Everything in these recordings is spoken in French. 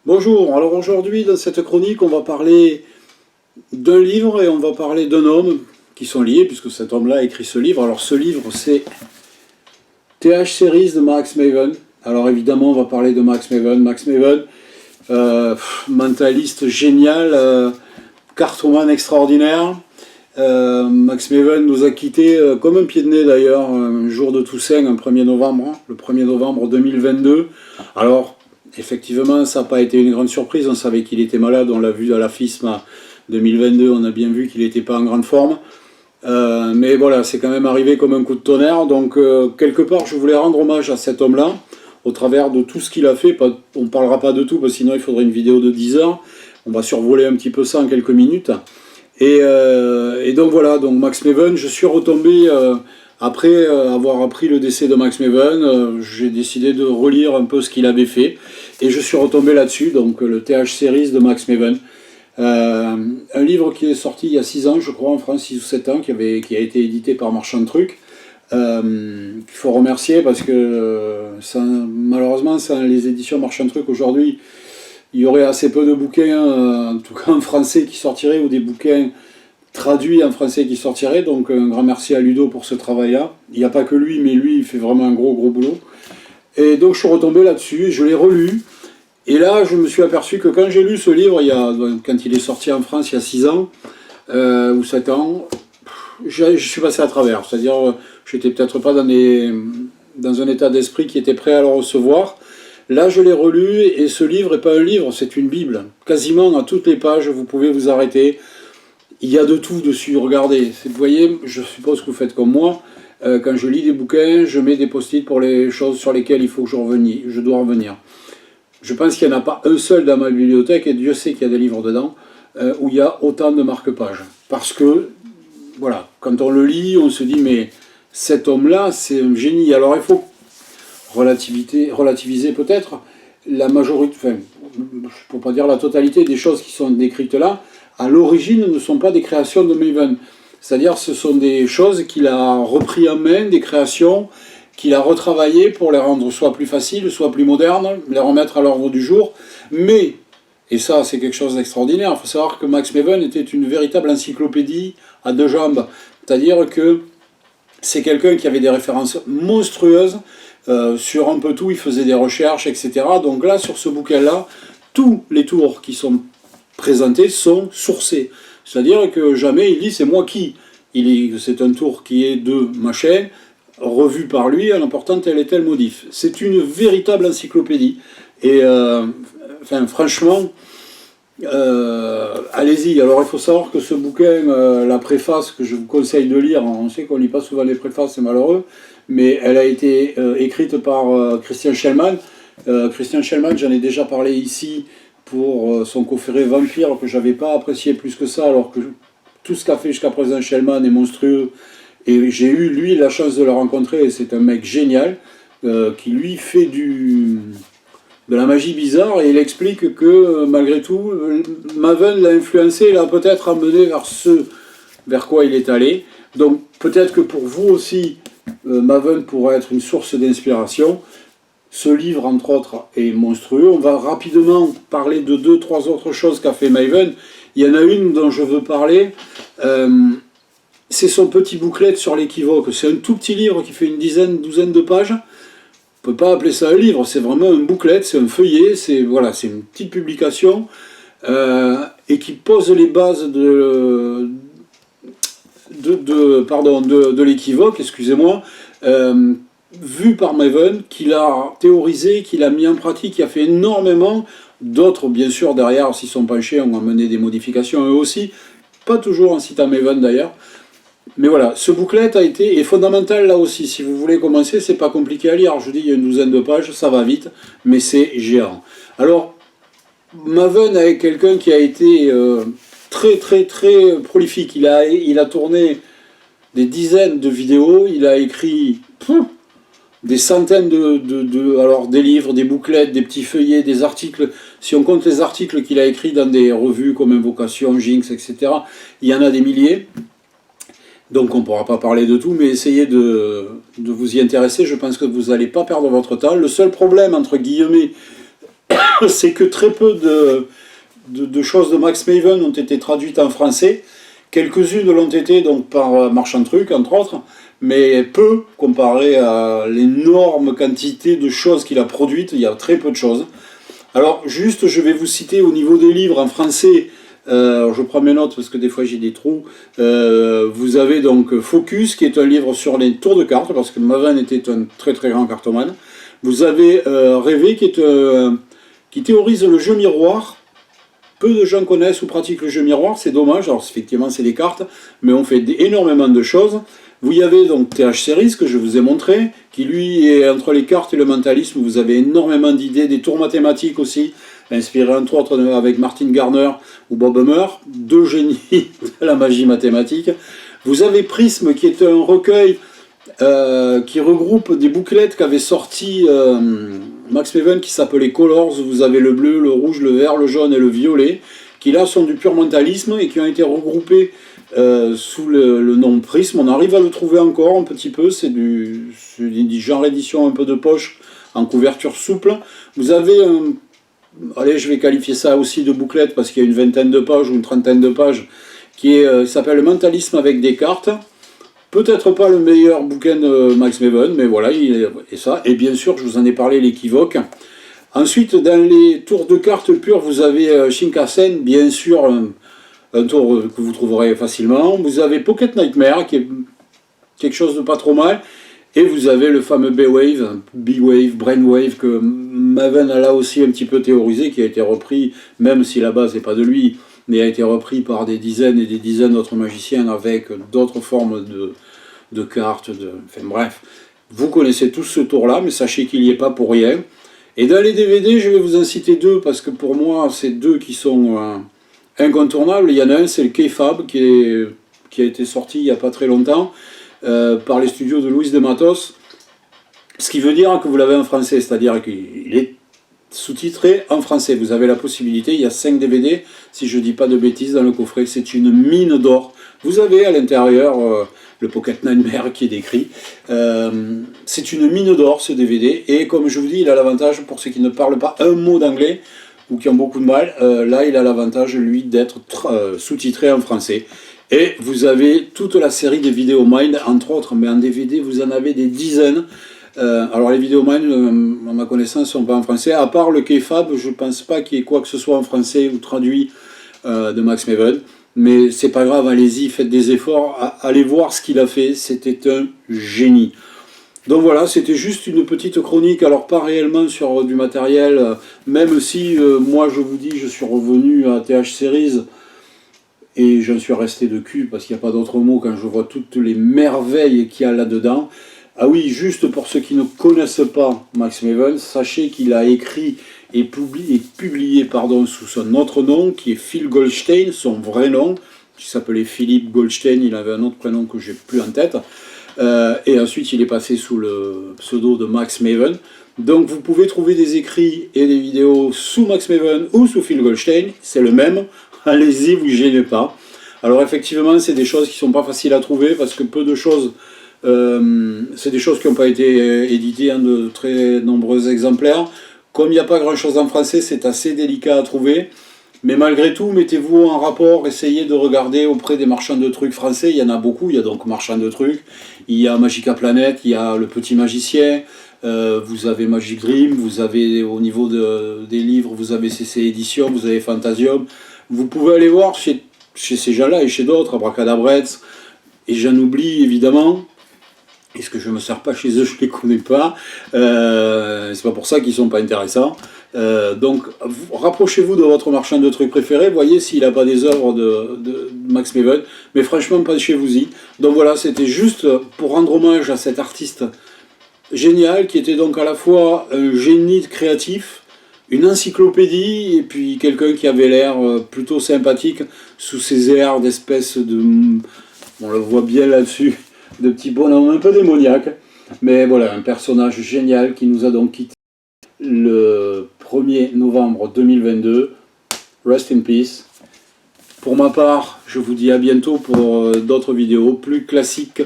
Bonjour, alors aujourd'hui dans cette chronique on va parler d'un livre et on va parler d'un homme qui sont liés puisque cet homme-là a écrit ce livre. Alors ce livre c'est TH Series de Max Maven. Alors évidemment on va parler de Max Maven. Max Maven, mentaliste génial, cartoman extraordinaire. Max Maven nous a quittés comme un pied de nez d'ailleurs, un jour de Toussaint, un 1er novembre, le 1er novembre 2022. Alors effectivement, ça n'a pas été une grande surprise. On savait qu'il était malade. On l'a vu à la FISM 2022. On a bien vu qu'il n'était pas en grande forme. Mais voilà, c'est quand même arrivé comme un coup de tonnerre. Donc, quelque part, je voulais rendre hommage à cet homme-là, au travers de tout ce qu'il a fait. On ne parlera pas de tout, parce que sinon, il faudrait une vidéo de 10 heures. On va survoler un petit peu ça en quelques minutes. Et donc, voilà. Donc, Max Maven, je suis retombé... après avoir appris le décès de Max Maven, j'ai décidé de relire un peu ce qu'il avait fait. Et je suis retombé là-dessus, donc le TH Series de Max Maven. Un livre qui est sorti il y a 6 ans, je crois, en France, 6 ou 7 ans, qui a été édité par Marchand de Trucs. Qu'il faut remercier parce que malheureusement, sans les éditions Marchand de Trucs aujourd'hui, il y aurait assez peu de bouquins, en tout cas en français, qui sortiraient, ou des bouquins traduit en français qui sortirait, donc un grand merci à Ludo pour ce travail-là. Il n'y a pas que lui, mais lui, il fait vraiment un gros boulot. Et donc je suis retombé là-dessus, je l'ai relu, et là je me suis aperçu que quand j'ai lu ce livre, quand il est sorti en France il y a 6 ans, ou 7 ans, je suis passé à travers, c'est-à-dire j'étais peut-être pas dans un état d'esprit qui était prêt à le recevoir. Là je l'ai relu, et ce livre n'est pas un livre, c'est une Bible. Quasiment à toutes les pages, vous pouvez vous arrêter. Il y a de tout dessus, regardez. Vous voyez, je suppose que vous faites comme moi. Quand je lis des bouquins, je mets des post-it pour les choses sur lesquelles il faut que je dois revenir. Je pense qu'il n'y en a pas un seul dans ma bibliothèque, et Dieu sait qu'il y a des livres dedans, où il y a autant de marque-pages. Parce que, voilà, quand on le lit, on se dit, mais cet homme-là, c'est un génie. Alors il faut relativiser peut-être la majorité, enfin, pour ne pas dire la totalité des choses qui sont décrites là, à l'origine ne sont pas des créations de Maven. C'est-à-dire ce sont des choses qu'il a repris en main, des créations qu'il a retravaillées pour les rendre soit plus faciles, soit plus modernes, les remettre à l'ordre du jour. Mais, et ça c'est quelque chose d'extraordinaire, il faut savoir que Max Maven était une véritable encyclopédie à deux jambes. C'est-à-dire que c'est quelqu'un qui avait des références monstrueuses sur un peu tout, il faisait des recherches, etc. Donc là, sur ce bouquin-là, tous les tours qui sont présentés sont sourcés. C'est-à-dire que jamais il dit c'est moi qui. C'est un tour qui est de machin, revu par lui en apportant tel et tel modif. C'est une véritable encyclopédie. Et franchement, allez-y. Alors il faut savoir que ce bouquin, la préface que je vous conseille de lire, on sait qu'on ne lit pas souvent les préfaces, c'est malheureux, mais elle a été écrite par Christian Schellman. Christian Schellman, j'en ai déjà parlé ici, pour son coffret Vampire, que j'avais pas apprécié plus que ça, alors que tout ce qu'a fait jusqu'à présent Shellman est monstrueux. Et j'ai eu, lui, la chance de le rencontrer, et c'est un mec génial, qui lui fait de la magie bizarre, et il explique que, malgré tout, Maven l'a influencé, l'a peut-être amené vers quoi il est allé. Donc peut-être que pour vous aussi, Maven pourrait être une source d'inspiration. Ce livre, entre autres, est monstrueux. On va rapidement parler de 2-3 autres choses qu'a fait Maven. Il y en a une dont je veux parler. C'est son petit booklet sur l'équivoque. C'est un tout petit livre qui fait une douzaine de pages. On ne peut pas appeler ça un livre, c'est vraiment un booklet, c'est un feuillet, c'est une petite publication et qui pose les bases de l'équivoque, excusez-moi, vu par Maven, qu'il a théorisé, qu'il a mis en pratique, qui a fait énormément. D'autres, bien sûr, derrière, s'y sont penchés, ont amené des modifications eux aussi, pas toujours en citant Maven d'ailleurs. Mais voilà, ce booklet est fondamental là aussi. Si vous voulez commencer, c'est pas compliqué à lire. Je vous dis, il y a une douzaine de pages, ça va vite, mais c'est géant. Alors, Maven est quelqu'un qui a été très prolifique. Il a tourné des dizaines de vidéos, il a écrit des centaines alors des livres, des bouclettes, des petits feuillets, des articles. Si on compte les articles qu'il a écrits dans des revues comme Invocation, Jinx, etc., il y en a des milliers. Donc on ne pourra pas parler de tout, mais essayez de vous y intéresser. Je pense que vous n'allez pas perdre votre temps. Le seul problème, entre guillemets, c'est que très peu de choses de Max Maven ont été traduites en français. Quelques-unes l'ont été donc par Marchand Truc, entre autres, mais peu comparé à l'énorme quantité de choses qu'il a produites. Il y a très peu de choses. Alors, juste, je vais vous citer au niveau des livres en français. Je prends mes notes parce que des fois j'ai des trous. Vous avez donc Focus, qui est un livre sur les tours de cartes, parce que Maven était un très très grand cartomane. Vous avez Rêver, qui théorise le jeu miroir. Peu de gens connaissent ou pratiquent le jeu miroir, c'est dommage. Alors effectivement c'est des cartes, mais on fait énormément de choses. Vous y avez donc TH Series, que je vous ai montré, qui lui est entre les cartes et le mentalisme. Vous avez énormément d'idées, des tours mathématiques aussi, inspirés entre autres avec Martin Garner ou Bob Hummer, deux génies de la magie mathématique. Vous avez Prism, qui est un recueil qui regroupe des bouclettes qu'avait sorti Max Maven, qui s'appelait Colors. Vous avez le bleu, le rouge, le vert, le jaune et le violet, qui là sont du pur mentalisme et qui ont été regroupés sous le nom Prism. On arrive à le trouver encore un petit peu, c'est du genre édition un peu de poche, en couverture souple. Vous avez allez, je vais qualifier ça aussi de bouclette parce qu'il y a une vingtaine de pages ou une trentaine de pages, qui s'appelle Mentalisme avec des cartes. Peut-être pas le meilleur bouquin de Max Maven, mais voilà, et ça. Et bien sûr, je vous en ai parlé, l'équivoque. Ensuite, dans les tours de cartes pures, vous avez Shinkansen, bien sûr, un tour que vous trouverez facilement. Vous avez Pocket Nightmare, qui est quelque chose de pas trop mal. Et vous avez le fameux B-Wave, Brainwave, que Maven a là aussi un petit peu théorisé, qui a été repris, même si la base n'est pas de lui, mais a été repris par des dizaines et des dizaines d'autres magiciens avec d'autres formes de cartes. Enfin bref, vous connaissez tous ce tour-là, mais sachez qu'il n'y est pas pour rien. Et dans les DVD, je vais vous en citer deux, parce que pour moi, c'est deux qui sont incontournables. Il y en a un, c'est le K-Fab, qui a été sorti il n'y a pas très longtemps, par les studios de Luis de Matos, ce qui veut dire que vous l'avez en français, c'est-à-dire qu'il est sous-titré en français. Vous avez la possibilité, il y a 5 DVD, si je ne dis pas de bêtises, dans le coffret. C'est une mine d'or. Vous avez à l'intérieur le Pocket Nightmare qui est décrit. C'est une mine d'or, ce DVD, et comme je vous dis, il a l'avantage, pour ceux qui ne parlent pas un mot d'anglais, ou qui ont beaucoup de mal, là il a l'avantage, lui, d'être sous-titré en français. Et vous avez toute la série des Video Mind, entre autres, mais en DVD, vous en avez des dizaines. Alors les Video Mind, à ma connaissance, ne sont pas en français. À part le K-Fab, je ne pense pas qu'il y ait quoi que ce soit en français ou traduit de Max Maven. Mais c'est pas grave, allez-y, faites des efforts, allez voir ce qu'il a fait, c'était un génie. Donc voilà, c'était juste une petite chronique, alors pas réellement sur du matériel, même si moi je vous dis, je suis revenu à TH Series, et j'en suis resté de cul, parce qu'il n'y a pas d'autre mot quand je vois toutes les merveilles qu'il y a là-dedans. Ah oui, juste pour ceux qui ne connaissent pas Max Maven, sachez qu'il a écrit et publié sous son autre nom, qui est Phil Goldstein, son vrai nom, qui s'appelait Philippe Goldstein, il avait un autre prénom que j'ai plus en tête, et ensuite il est passé sous le pseudo de Max Maven. Donc vous pouvez trouver des écrits et des vidéos sous Max Maven ou sous Phil Goldstein, c'est le même, allez-y, vous gênez pas. Alors effectivement, c'est des choses qui ne sont pas faciles à trouver, parce que peu de choses... c'est des choses qui n'ont pas été éditées en de très nombreux exemplaires. Comme il n'y a pas grand chose en français, c'est assez délicat à trouver. Mais malgré tout, mettez-vous en rapport, essayez de regarder auprès des marchands de trucs français. Il y en a beaucoup, il y a donc Marchand de trucs, il y a Magica Planet, il y a Le Petit Magicien, vous avez Magic Dream, vous avez au niveau des livres, vous avez CC Édition, vous avez Fantasium. Vous pouvez aller voir chez ces gens-là et chez d'autres, Abracadabrets, et j'en oublie évidemment. Est-ce que je ne me sers pas chez eux, je ne les connais pas. C'est pas pour ça qu'ils ne sont pas intéressants. Donc, rapprochez-vous de votre marchand de trucs préféré, voyez s'il n'a pas des œuvres de Max Maven, mais franchement, pas chez vous-y. Donc voilà, c'était juste pour rendre hommage à cet artiste génial, qui était donc à la fois un génie créatif, une encyclopédie, et puis quelqu'un qui avait l'air plutôt sympathique, sous ses airs d'espèce de... On le voit bien là-dessus, de petit bonhomme un peu démoniaque, mais voilà, un personnage génial qui nous a donc quitté le 1er novembre 2022. Rest in peace. Pour ma part, je vous dis à bientôt pour d'autres vidéos plus classiques,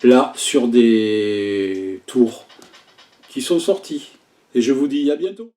là, sur des tours qui sont sortis. Et je vous dis à bientôt.